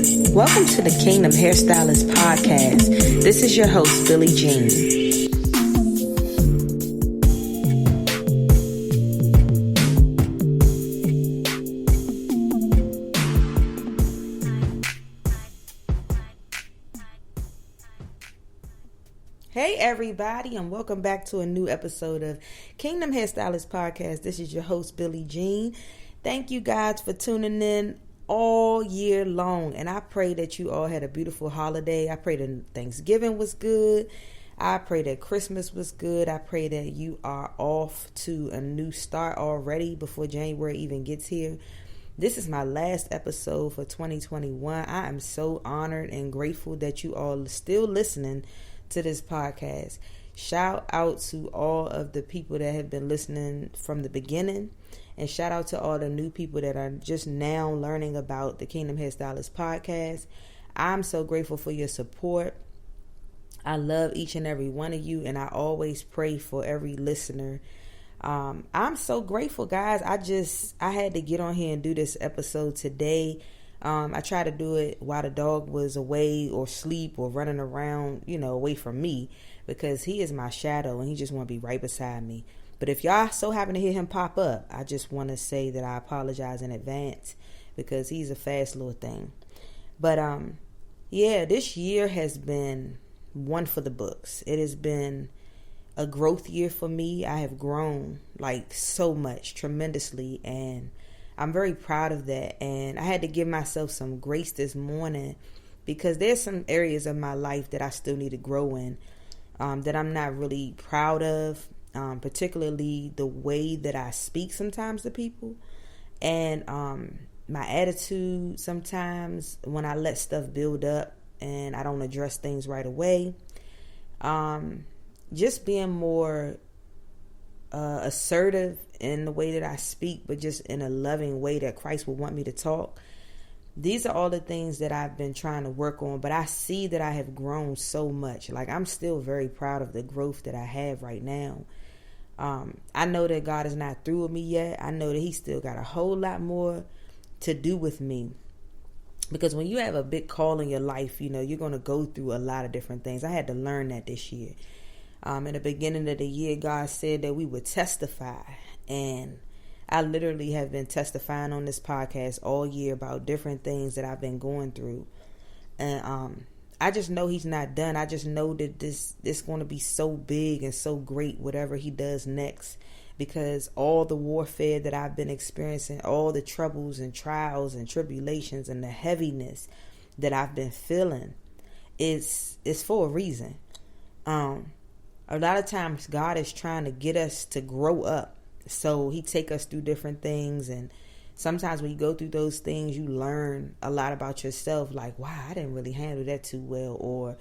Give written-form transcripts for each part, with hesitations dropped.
Welcome to the Kingdom Hairstylist podcast. This is your host, Billie Jean. Hey everybody, and welcome back to a new episode of Kingdom Hairstylist podcast. This is your host, Billie Jean. Thank you guys for tuning in all year long, and I pray that you all had a beautiful holiday. I pray that Thanksgiving was good. I pray that Christmas was good. I pray that you are off to a new start already before January even gets here. This is my last episode for 2021. I am so honored and grateful that you all are still listening to this podcast. Shout out to all of the people that have been listening from the beginning, and shout out to all the new people that are just now learning about the Kingdom Hairstylist podcast. I'm so grateful for your support. I love each and every one of you, and I always pray for every listener. I'm so grateful, guys. I had to get on here and do this episode today. I tried to do it while the dog was away or sleep or running around, away from me, because he is my shadow and he just want to be right beside me. But if y'all so happen to hear him pop up, I just want to say that I apologize in advance, because he's a fast little thing. But this year has been one for the books. It has been a growth year for me. I have grown like so much, tremendously, and I'm very proud of that. And I had to give myself some grace this morning, because there's some areas of my life that I still need to grow in, that I'm not really proud of, particularly the way that I speak sometimes to people, and my attitude sometimes when I let stuff build up and I don't address things right away. Just being more assertive in the way that I speak, but just in a loving way that Christ would want me to talk. These are all the things that I've been trying to work on, but I see that I have grown so much. Like, I'm still very proud of the growth that I have right now. I know that God is not through with me yet. I know that He still got a whole lot more to do with me. Because when you have a big call in your life, you're going to go through a lot of different things. I had to learn that this year. In the beginning of the year, God said that we would testify. And I literally have been testifying on this podcast all year about different things that I've been going through. And I just know He's not done. I just know that this going to be so big and so great, whatever He does next. Because all the warfare that I've been experiencing, all the troubles and trials and tribulations and the heaviness that I've been feeling, is for a reason. A lot of times God is trying to get us to grow up. So He take us through different things, and sometimes when you go through those things, you learn a lot about yourself. Like, wow, I didn't really handle that too well, or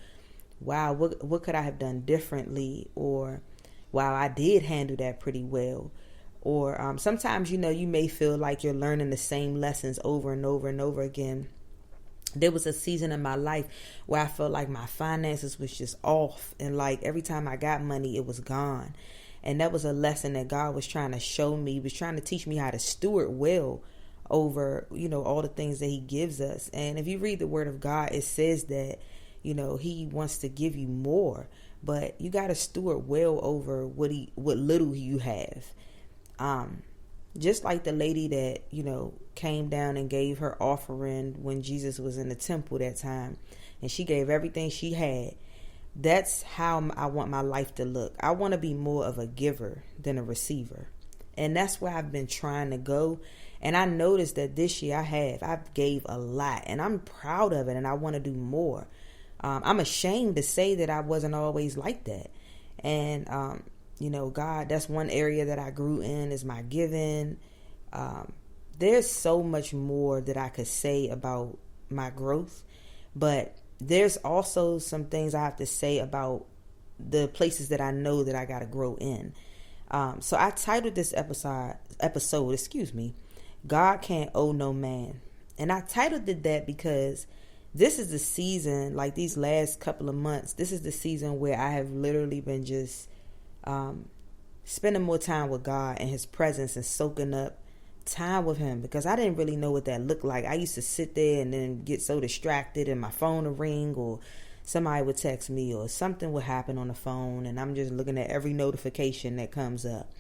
wow, what could I have done differently, or wow, I did handle that pretty well. Or sometimes, you may feel like you're learning the same lessons over and over and over again. There was a season in my life where I felt like my finances was just off, and like every time I got money, it was gone. And that was a lesson that God was trying to show me. He was trying to teach me how to steward well over, all the things that He gives us. And if you read the Word of God, it says that, He wants to give you more, but you got to steward well over what little you have. Just like the lady that, came down and gave her offering when Jesus was in the temple that time, and she gave everything she had. That's how I want my life to look. I want to be more of a giver than a receiver. And that's where I've been trying to go. And I noticed that this year I've gave a lot, and I'm proud of it, and I want to do more. I'm ashamed to say that I wasn't always like that. And, God, that's one area that I grew in, is my giving. There's so much more that I could say about my growth, but there's also some things I have to say about the places that I know that I got to grow in. So I titled this episode, God Can't Owe No Man. And I titled it that because this is the season, like these last couple of months, this is the season where I have literally been just spending more time with God and His presence, and soaking up time with him, because I didn't really know what that looked like. I used to sit there and then get so distracted and my phone would ring, or somebody would text me, or something would happen on the phone, and I'm just looking at every notification that comes up.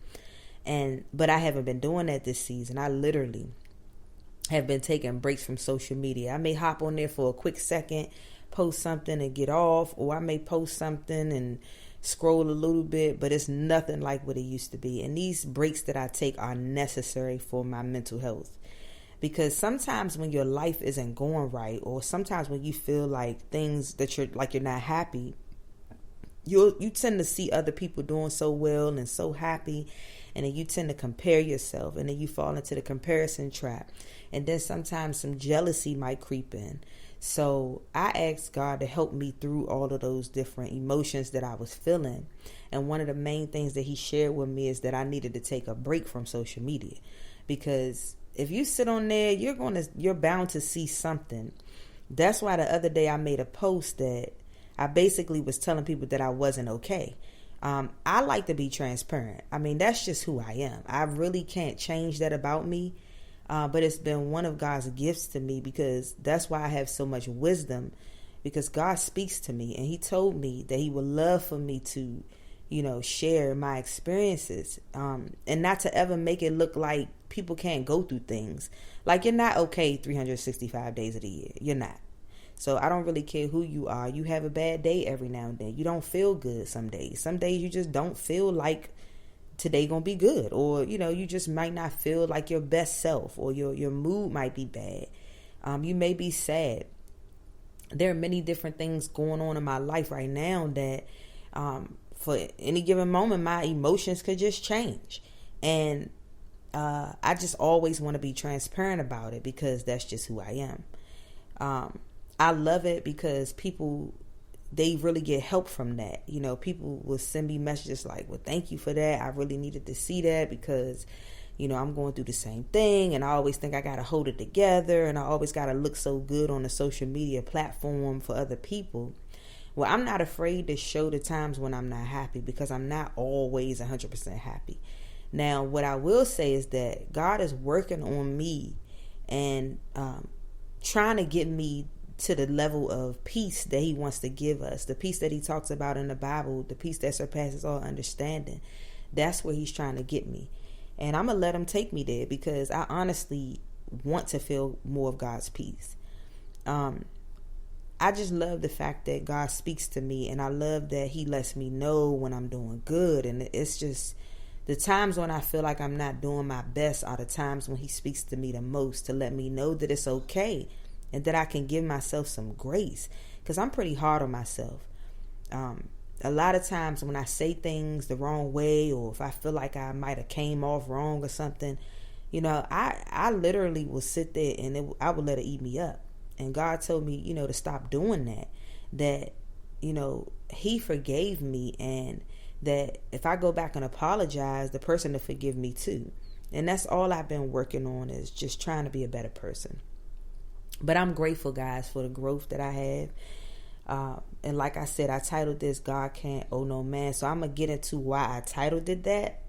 But I haven't been doing that this season. I literally have been taking breaks from social media. I may hop on there for a quick second, post something and get off, or I may post something and scroll a little bit, but it's nothing like what it used to be. And these breaks that I take are necessary for my mental health, because sometimes when your life isn't going right, or sometimes when you feel like things that you're not happy, you tend to see other people doing so well and so happy, and then you tend to compare yourself, and then you fall into the comparison trap, and then sometimes some jealousy might creep in. So I asked God to help me through all of those different emotions that I was feeling. And one of the main things that he shared with me is that I needed to take a break from social media, because if you sit on there, you're bound to see something. That's why the other day I made a post that I basically was telling people that I wasn't okay. I like to be transparent. I mean, that's just who I am. I really can't change that about me. But it's been one of God's gifts to me, because that's why I have so much wisdom, because God speaks to me, and he told me that he would love for me to, share my experiences, and not to ever make it look like people can't go through things. Like, you're not okay 365 days of the year. You're not. So I don't really care who you are. You have a bad day every now and then. You don't feel good some days. Some days you just don't feel like today gonna be good, or you just might not feel like your best self, or your mood might be bad. You may be sad. There are many different things going on in my life right now that for any given moment my emotions could just change, and I just always want to be transparent about it, because that's just who I am. I love it because people, they really get help from that. People will send me messages like, well, thank you for that. I really needed to see that, because, I'm going through the same thing, and I always think I got to hold it together, and I always got to look so good on the social media platform for other people. Well, I'm not afraid to show the times when I'm not happy, because I'm not always 100% happy. Now, what I will say is that God is working on me and trying to get me to the level of peace that he wants to give us, the peace that he talks about in the Bible, the peace that surpasses all understanding. That's where he's trying to get me. And I'm going to let him take me there, because I honestly want to feel more of God's peace. I just love the fact that God speaks to me, and I love that he lets me know when I'm doing good. And it's just the times when I feel like I'm not doing my best are the times when he speaks to me the most, to let me know that it's okay, and that I can give myself some grace, because I'm pretty hard on myself. A lot of times when I say things the wrong way, or if I feel like I might have came off wrong or something, I literally will sit there and I would let it eat me up. And God told me, to stop doing that, he forgave me, and that if I go back and apologize, the person to forgive me too. And that's all I've been working on, is just trying to be a better person. But I'm grateful, guys, for the growth that I have. And like I said, I titled this God Can't Owe No Man. So I'm going to get into why I titled it that.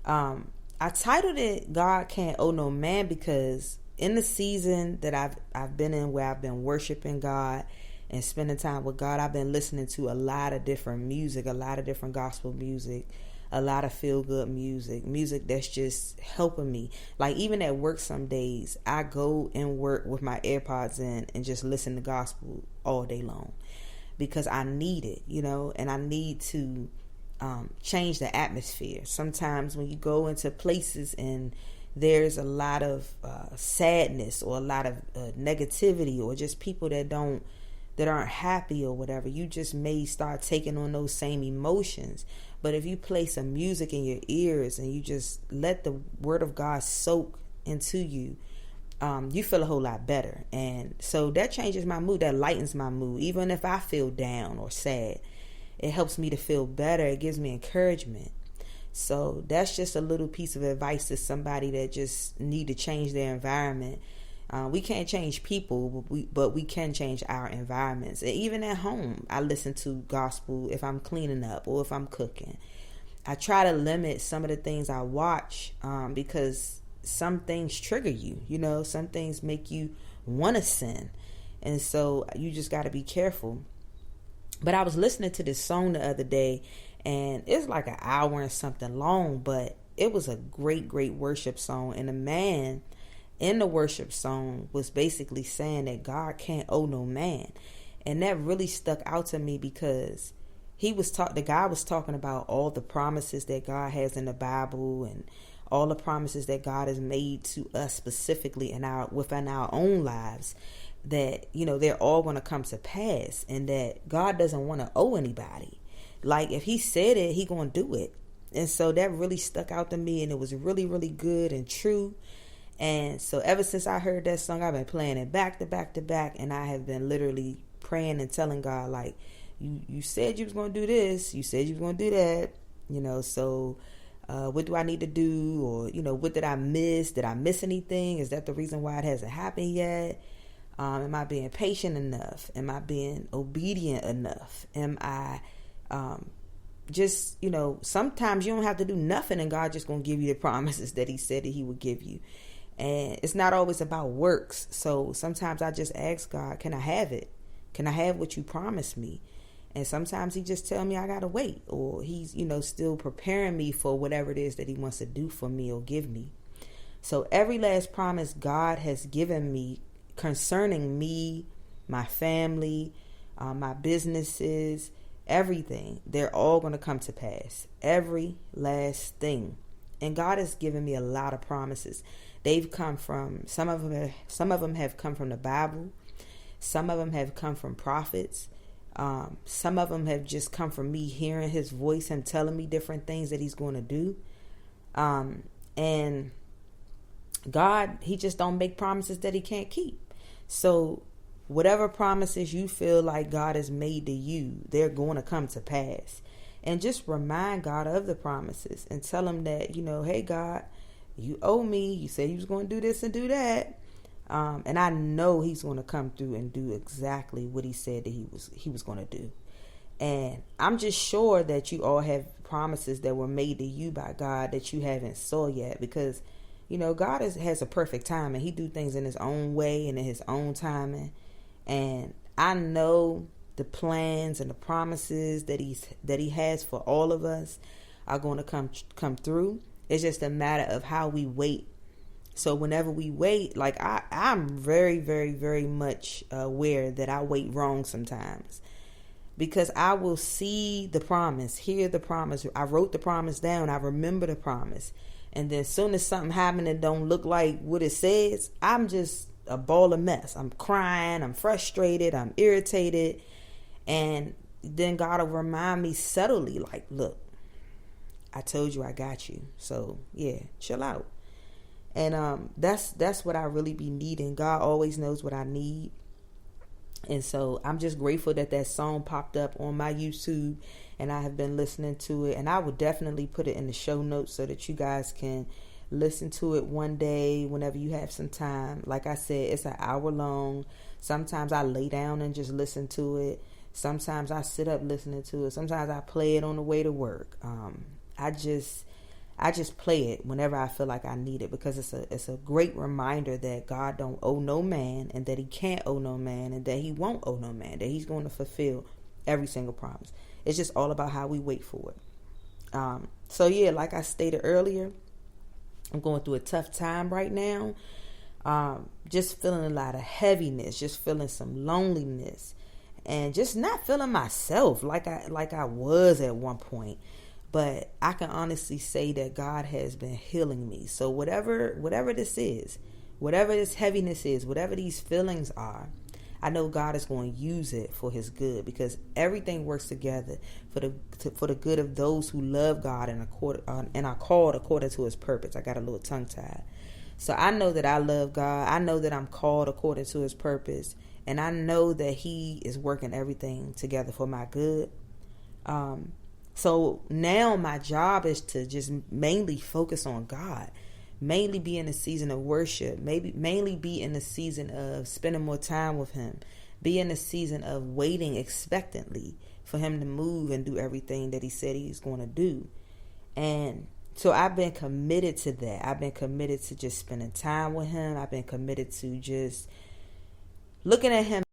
I titled it God Can't Owe No Man because in the season that I've been in, where I've been worshiping God and spending time with God, I've been listening to a lot of different music, a lot of different gospel music, a lot of feel-good music that's just helping me. Like, even at work some days, I go and work with my AirPods in and just listen to gospel all day long, because I need it, and I need to change the atmosphere. Sometimes when you go into places and there's a lot of sadness, or a lot of negativity, or just people that aren't happy or whatever, you just may start taking on those same emotions. But if you play some music in your ears and you just let the word of God soak into you, you feel a whole lot better. And so that changes my mood, that lightens my mood. Even if I feel down or sad, it helps me to feel better. It gives me encouragement. So that's just a little piece of advice to somebody that just need to change their environment. We can't change people, but we can change our environments. And even at home, I listen to gospel if I'm cleaning up or if I'm cooking. I try to limit some of the things I watch because some things trigger you, you know, some things make you want to sin. And so you just got to be careful. But I was listening to this song the other day, and it's like an hour and something long, but it was a great, great worship song. And the man in the worship song was basically saying that God can't owe no man. And that really stuck out to me because the guy was talking about all the promises that God has in the Bible and all the promises that God has made to us specifically within our own lives, that, you know, they're all going to come to pass, and that God doesn't want to owe anybody. Like, if he said it, he going to do it. And so that really stuck out to me, and it was really, really good and true. And so ever since I heard that song, I've been playing it back to back to back, and I have been literally praying and telling God, like, you said you was going to do this, you said you was going to do that, you know, so what do I need to do? Or, you know, what did I miss? Did I miss anything? Is that the reason why it hasn't happened yet? Am I being patient enough? Am I being obedient enough? Am I just, you know, sometimes you don't have to do nothing and God just going to give you the promises that he said that he would give you. And it's not always about works. So sometimes I just ask God, can I have it? Can I have what you promised me? And sometimes he just tell me I got to wait, or he's, you know, still preparing me for whatever it is that he wants to do for me or give me. So every last promise God has given me concerning me, my family, my businesses, everything, they're all going to come to pass. Every last thing. And God has given me a lot of promises. They've come from, some of them have come from the Bible. Some of them have come from prophets. Some of them have just come from me hearing his voice, him telling me different things that he's going to do. And God, he just don't make promises that he can't keep. So whatever promises you feel like God has made to you, they're going to come to pass. And just remind God of the promises and tell him that, you know, hey, God, you owe me. You said you was going to do this and do that. And I know he's going to come through and do exactly what he said that he was going to do. And I'm just sure that you all have promises that were made to you by God that you haven't saw yet, because, you know, God has a perfect time, and he do things in his own way and in his own timing. And I know the plans and the promises that he has for all of us are going to come through. It's just a matter of how we wait. So whenever we wait, like I'm very, very, very much aware that I wait wrong sometimes, because I will see the promise, hear the promise. I wrote the promise down. I remember the promise. And then as soon as something happens that don't look like what it says, I'm just a ball of mess. I'm crying. I'm frustrated. I'm irritated. And then God will remind me subtly, like, look, I told you I got you. So yeah, chill out. And that's what I really be needing. God always knows what I need. And so I'm just grateful that song popped up on my YouTube, and I have been listening to it. And I would definitely put it in the show notes so that you guys can listen to it one day whenever you have some time. Like I said, it's an hour long. Sometimes I lay down and just listen to it. Sometimes I sit up listening to it. Sometimes I play it on the way to work. I just play it whenever I feel like I need it, because it's a great reminder that God don't owe no man, and that he can't owe no man, and that he won't owe no man, that he's going to fulfill every single promise. It's just all about how we wait for it. So yeah, like I stated earlier, I'm going through a tough time right now. Just feeling a lot of heaviness, just feeling some loneliness, and just not feeling myself like I was at one point. But I can honestly say that God has been healing me. So whatever this is, whatever this heaviness is, whatever these feelings are, I know God is going to use it for his good, because everything works together for the good of those who love God and are called according to his purpose. I got a little tongue tied. So I know that I love God. I know that I'm called according to his purpose. And I know that he is working everything together for my good. So now my job is to just mainly focus on God, mainly be in a season of worship, mainly be in a season of spending more time with him, be in a season of waiting expectantly for him to move and do everything that he said he's going to do. And So I've been committed to that. I've been committed to just spending time with him. I've been committed to just looking at him